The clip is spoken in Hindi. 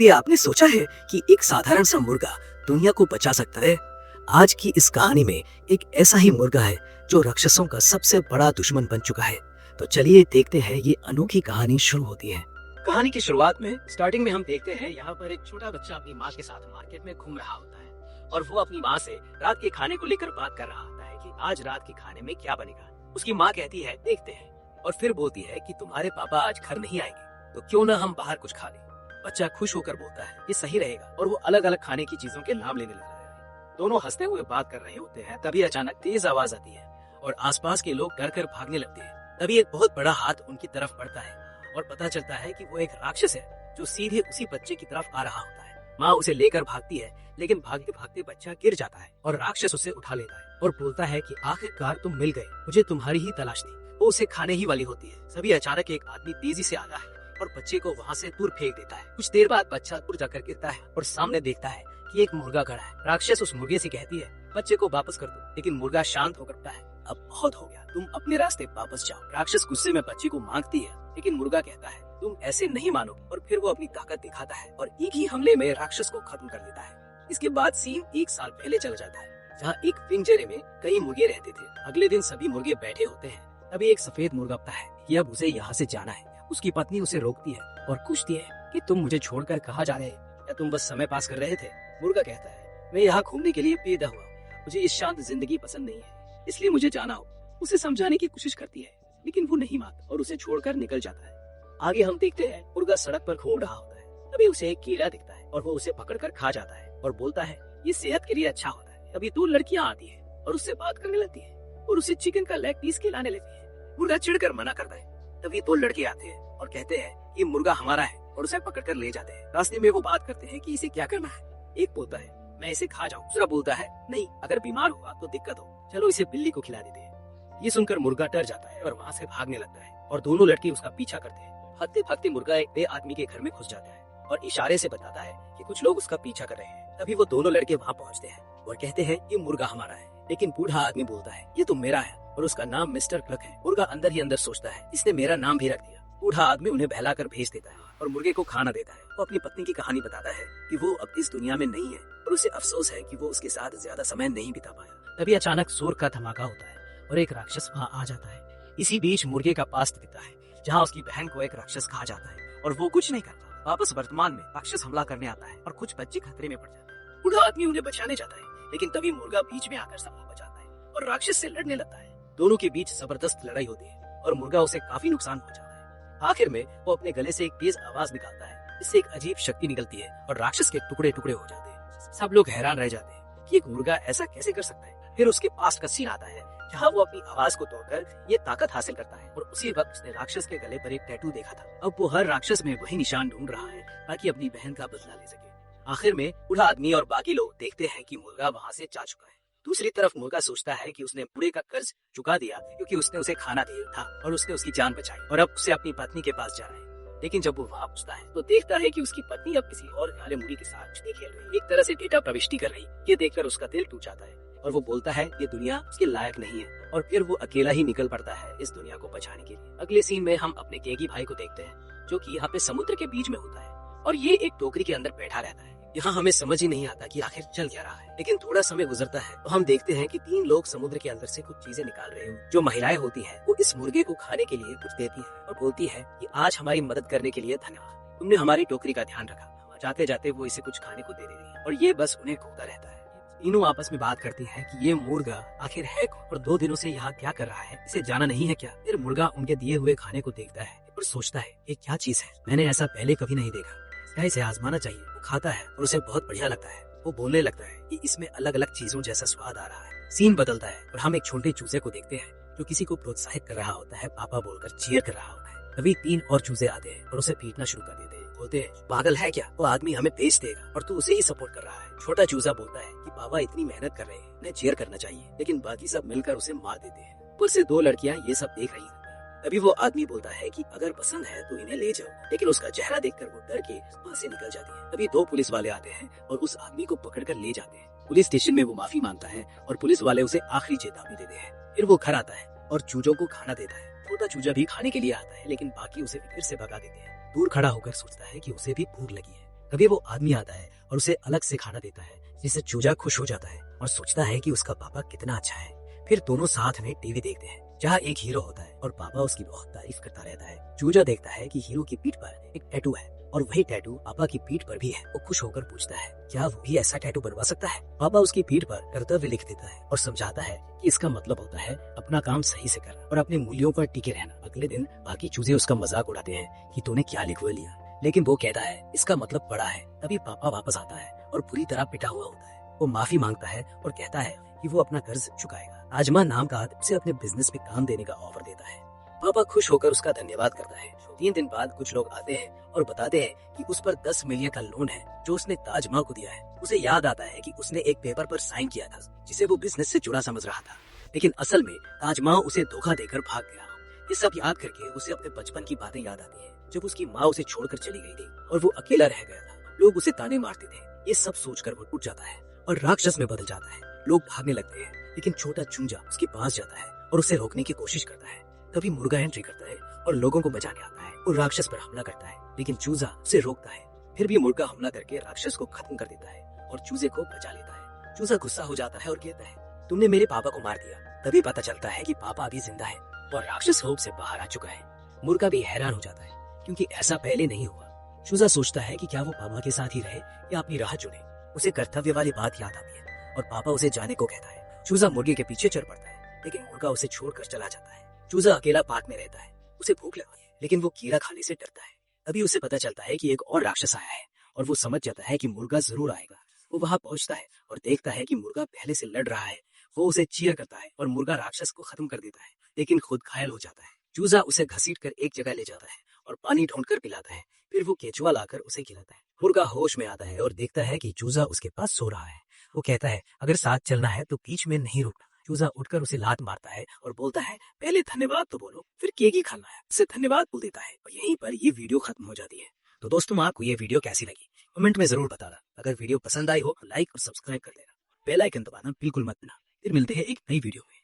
भी आपने सोचा है कि एक साधारण सा मुर्गा दुनिया को बचा सकता है? आज की इस कहानी में एक ऐसा ही मुर्गा है जो राक्षसों का सबसे बड़ा दुश्मन बन चुका है। तो चलिए देखते हैं ये अनोखी कहानी शुरू होती है। कहानी की शुरुआत में स्टार्टिंग में हम देखते हैं यहाँ पर एक छोटा बच्चा अपनी माँ के साथ मार्केट में घूम रहा होता है और वो अपनी माँ से रात के खाने को लेकर बात कर रहा होता है कि आज रात के खाने में क्या बनेगा। उसकी माँ कहती है देखते हैं, और फिर बोलती है कि तुम्हारे पापा आज घर नहीं आएंगे तो क्यों ना हम बाहर कुछ खा लें। बच्चा खुश होकर बोलता है ये सही रहेगा और वो अलग अलग खाने की चीजों के नाम लेने लगता है। दोनों हंसते हुए बात कर रहे होते हैं, तभी अचानक तेज आवाज आती है और आसपास के लोग डर कर भागने लगते हैं। तभी एक बहुत बड़ा हाथ उनकी तरफ बढ़ता है और पता चलता है कि वो एक राक्षस है जो सीधे उसी बच्चे की तरफ आ रहा होता है। माँ उसे लेकर भागती है, लेकिन भागते भागते बच्चा गिर जाता है और राक्षस उसे उठा लेता है और बोलता है कि आखिरकार तुम मिल गए, मुझे तुम्हारी ही तलाश थी। वो उसे खाने ही वाली होती है। सभी अचानक एक आदमी तेजी से आता है और बच्चे को वहाँ से दूर फेंक देता है। कुछ देर बाद बच्चा दूर जाकर गिरता है और सामने देखता है कि एक मुर्गा खड़ा है। राक्षस उस मुर्गे से कहती है बच्चे को वापस कर दो, लेकिन मुर्गा शांत होकर कहता है अब बहुत हो गया, तुम अपने रास्ते वापस जाओ। राक्षस गुस्से में बच्चे को मांगती है, लेकिन मुर्गा कहता है तुम ऐसे नहीं मानोगे, और फिर वो अपनी ताकत दिखाता है और एक ही हमले में राक्षस को खत्म कर देता है। इसके बाद सीन 1 साल पहले चला जाता है, जहाँ एक पिंजरे में कई मुर्गे रहते थे। अगले दिन सभी मुर्गे बैठे होते हैं, तभी एक सफेद मुर्गा आता है कि अब उसे यहाँ से जाना है। उसकी पत्नी उसे रोकती है और पूछती है कि तुम मुझे छोड़कर कहाँ जा रहे हैं, या तुम बस समय पास कर रहे थे। मुर्गा कहता है मैं यहाँ घूमने के लिए पैदा हुआ, मुझे इस शांत जिंदगी पसंद नहीं है, इसलिए मुझे जाना हो। उसे समझाने की कोशिश करती है, लेकिन वो नहीं मानता और उसे छोड़कर निकल जाता है। आगे हम देखते हैं मुर्गा सड़क पर घूम रहा होता है, तभी उसे एक कीड़ा दिखता है और वो उसे पकड़कर खा जाता है और बोलता है ये सेहत के लिए अच्छा होता है। तभी 2 लड़कियां आती है और उससे बात करने लगती है और उसे चिकन का लेग पीस खिलाने लगती है। मुर्गा चिढ़कर मना करता है। तभी 2 लड़के आते हैं और कहते हैं ये मुर्गा हमारा है और उसे पकड़कर ले जाते हैं। रास्ते में वो बात करते हैं कि इसे क्या करना है। एक बोलता है मैं इसे खा जाऊं, दूसरा बोलता है नहीं, अगर बीमार हुआ तो दिक्कत हो, चलो इसे बिल्ली को खिला देते हैं। ये सुनकर मुर्गा डर जाता है और वहाँ से भागने लगता है और दोनों लड़के उसका पीछा करते हैं। भागते भागते मुर्गा एक बे आदमी के घर में घुस जाता है और इशारे से बताता है कि कुछ लोग उसका पीछा कर रहे हैं। तभी वो दोनों लड़के वहाँ पहुँचते हैं और कहते हैं ये मुर्गा हमारा है, लेकिन बूढ़ा आदमी बोलता है ये तो मेरा है और उसका नाम मिस्टर क्लक है। मुर्गा अंदर ही अंदर सोचता है इसने मेरा नाम भी रख दिया। बूढ़ा आदमी उन्हें बहलाकर भेज देता है और मुर्गे को खाना देता है। वो अपनी पत्नी की कहानी बताता है कि वो अब इस दुनिया में नहीं है और उसे अफसोस है कि वो उसके साथ ज्यादा समय नहीं बिता पाया। तभी अचानक जोर का धमाका होता है और एक राक्षस वहाँ आ जाता है। इसी बीच मुर्गे का पास्ट दिखता है जहाँ उसकी बहन को एक राक्षस खा जाता है और वो कुछ नहीं करता। वापस वर्तमान में राक्षस हमला करने आता है और कुछ बच्चे खतरे में पड़ जाते हैं। बूढ़ा आदमी उन्हें बचाने जाता है, लेकिन तभी मुर्गा बीच में आकर सबको बचाता है और राक्षस से लड़ने लगता है। दोनों के बीच जबरदस्त लड़ाई होती है और मुर्गा उसे काफी नुकसान पहुंचाता है। आखिर में वो अपने गले से एक तेज आवाज निकालता है, इससे एक अजीब शक्ति निकलती है और राक्षस के टुकड़े टुकड़े हो जाते हैं। सब लोग हैरान रह जाते हैं कि एक मुर्गा ऐसा कैसे कर सकता है। फिर उसके पास का सीन आता है जहाँ वो अपनी आवाज को तोड़कर ये ताकत हासिल करता है और उसी वक्त उसने राक्षस के गले पर एक टैटू देखा था। अब वो हर राक्षस में वही निशान ढूंढ रहा है ताकि अपनी बहन का बदला ले सके। आखिर में बूढ़ा आदमी और बाकी लोग देखते हैं कि मुर्गा वहाँ से जा चुका है। दूसरी तरफ मुर्गा सोचता है कि उसने पूरे का कर्ज चुका दिया क्योंकि उसने उसे खाना दिया था और उसने उसकी जान बचाई और अब उसे अपनी पत्नी के पास जा रहा है। लेकिन जब वो वहाँ पहुंचता है तो देखता है कि उसकी पत्नी अब किसी और काले मुर्गी के साथ कुश्ती खेल रही, एक तरह से डेटा प्रविष्टि कर रही। ये देखकर उसका दिल टूट जाता है और वो बोलता है ये दुनिया उसके लायक नहीं है और फिर वो अकेला ही निकल पड़ता है इस दुनिया को बचाने के लिए। अगले सीन में हम अपने केगी भाई को देखते हैं जो कि यहाँ पे समुद्र के बीच में होता है और ये एक टोकरी के अंदर बैठा रहता है। यहाँ हमें समझ ही नहीं आता कि आखिर चल क्या रहा है, लेकिन थोड़ा समय गुजरता है तो हम देखते हैं कि 3 लोग समुद्र के अंदर से कुछ चीजें निकाल रहे हैं। जो महिलाएं होती हैं वो इस मुर्गे को खाने के लिए कुछ देती हैं और बोलती है कि आज हमारी मदद करने के लिए धन्यवाद, तुमने हमारी टोकरी का ध्यान रखा। जाते जाते वो इसे कुछ खाने को दे देती है और ये बस उन्हें खोता रहता है। तीनों आपस में बात करती हैं कि ये मुर्गा आखिर है कौन और 2 दिनों से यहाँ क्या कर रहा है, इसे जाना नहीं है क्या। फिर मुर्गा उनके दिए हुए खाने को देखता है और सोचता है ये क्या चीज है, मैंने ऐसा पहले कभी नहीं देखा, क्या इसे आजमाना चाहिए। वो खाता है और उसे बहुत बढ़िया लगता है। वो बोलने लगता है कि इसमें अलग अलग चीजों जैसा स्वाद आ रहा है। सीन बदलता है और हम एक छोटे चूजे को देखते हैं जो किसी को प्रोत्साहित कर रहा होता है, पापा बोलकर चीयर कर रहा होता है। तभी 3 और चूजे आते हैं और उसे पीटना शुरू कर देते हैं। बोलते हैं पागल है क्या, वो आदमी हमें बेच देगा और तू उसे ही सपोर्ट कर रहा है। छोटा चूजा बोलता है कि पापा इतनी मेहनत कर रहे हैं, उन्हें चीयर करना चाहिए, लेकिन बाकी सब मिलकर उसे मार देते हैं। ऊपर से 2 लड़कियां ये सब देख रही हैं। तभी वो आदमी बोलता है कि अगर पसंद है तो इन्हें ले जाओ, लेकिन उसका चेहरा देखकर वो डर के वहाँ से निकल जाती है। तभी 2 पुलिस वाले आते हैं और उस आदमी को पकड़कर ले जाते हैं। पुलिस स्टेशन में वो माफी मांगता है और पुलिस वाले उसे आखिरी चेतावनी देते हैं। फिर वो घर आता है और चूजों को खाना देता है। छोटा चूजा भी खाने के लिए आता है, लेकिन बाकी उसे फिर से भगा देते हैं। दूर खड़ा होकर सोचता है कि उसे भी भूख लगी है। कभी वो आदमी आता है और उसे अलग से खाना देता है, जिससे चूजा खुश हो जाता है और सोचता है कि उसका पापा कितना अच्छा है। फिर दोनों साथ में टीवी देखते हैं, जहाँ एक हीरो होता है और पापा उसकी बहुत तारीफ करता रहता है। चूजा देखता है कि हीरो की पीठ पर एक टैटू है और वही टैटू पापा की पीठ पर भी है। वो खुश होकर पूछता है, क्या वो भी ऐसा टैटू बनवा सकता है? पापा उसकी पीठ पर कर्तव्य लिख देता है और समझाता है कि इसका मतलब होता है अपना काम सही से करना और अपने मूल्यों पर टिके रहना। अगले दिन बाकी चूजे उसका मजाक उड़ाते हैं कि तूने क्या लिखवा लिया, लेकिन वो कहता है इसका मतलब बड़ा है। तभी पापा वापस आता है और पूरी तरह पिटा हुआ होता है। वो माफी मांगता है और कहता है कि वो अपना कर्ज चुकाएगा। ताजमा नाम का आदमी उसे अपने बिजनेस में काम देने का ऑफर देता है। पापा खुश होकर उसका धन्यवाद करता है। 3 दिन बाद कुछ लोग आते हैं और बताते हैं कि उस पर 10 मिलियन का लोन है जो उसने ताजमा को दिया है। उसे याद आता है कि उसने एक पेपर पर साइन किया था जिसे वो बिजनेस से जुड़ा समझ रहा था, लेकिन असल में ताजमा उसे धोखा देकर भाग गया। ये सब याद करके उसे अपने बचपन की बातें याद आती है, जब उसकी माँ उसे छोड़कर चली गई थी और वो अकेला रह गया था। लोग उसे ताने मारते थे। ये सब सोचकर वो टूट जाता है और राक्षस में बदल जाता है। लोग भागने लगते हैं, लेकिन छोटा चूजा उसके पास जाता है और उसे रोकने की कोशिश करता है। तभी मुर्गा एंट्री करता है और लोगों को बचाने आता है और राक्षस पर हमला करता है, लेकिन चूजा उसे रोकता है। फिर भी मुर्गा हमला करके राक्षस को खत्म कर देता है और चूजे को बचा लेता है। चूजा गुस्सा हो जाता है और कहता है, तुमने मेरे पापा को मार दिया। तभी पता चलता है कि पापा अभी जिंदा है और राक्षस रूप से बाहर आ चुका है। मुर्गा भी हैरान हो जाता है क्योंकि ऐसा पहले नहीं हुआ। चूजा सोचता है कि क्या वो पापा के साथ ही रहे या अपनी राह चुने। उसे कर्तव्य वाली बात याद आती है और पापा उसे जाने को कहता है। चूजा मुर्गे के पीछे चढ़ पड़ता है, लेकिन मुर्गा उसे छोड़कर चला जाता है। चूजा अकेला पार्क में रहता है। उसे भूख लगती है, लेकिन वो कीड़ा खाने से डरता है। तभी उसे पता चलता है कि एक और राक्षस आया है और वो समझ जाता है कि मुर्गा जरूर आएगा। वो वहां पहुंचता है और देखता है कि मुर्गा पहले से लड़ रहा है। वो उसे चीयर करता है और मुर्गा राक्षस को खत्म कर देता है, लेकिन खुद घायल हो जाता है। चूजा उसे घसीट कर एक जगह ले जाता है और पानी ढूंढकर पिलाता है। फिर वो केचुआ लाकर उसे खिलाता है। मुर्गा होश में आता है और देखता है कि चूजा उसके पास सो रहा है। वो कहता है, अगर साथ चलना है तो बीच में नहीं रुकना। चूजा उठकर उसे लात मारता है और बोलता है, पहले धन्यवाद तो बोलो, फिर केक ही खाना है। उसे धन्यवाद बोल देता है और यहीं पर ये वीडियो खत्म हो जाती है। तो दोस्तों, आपको ये वीडियो कैसी लगी कमेंट में जरूर बताना। अगर वीडियो पसंद आई हो तो लाइक और सब्सक्राइब कर देना। बेल आइकन दबाना बिल्कुल मत भूलना। फिर मिलते हैं एक नई वीडियो में।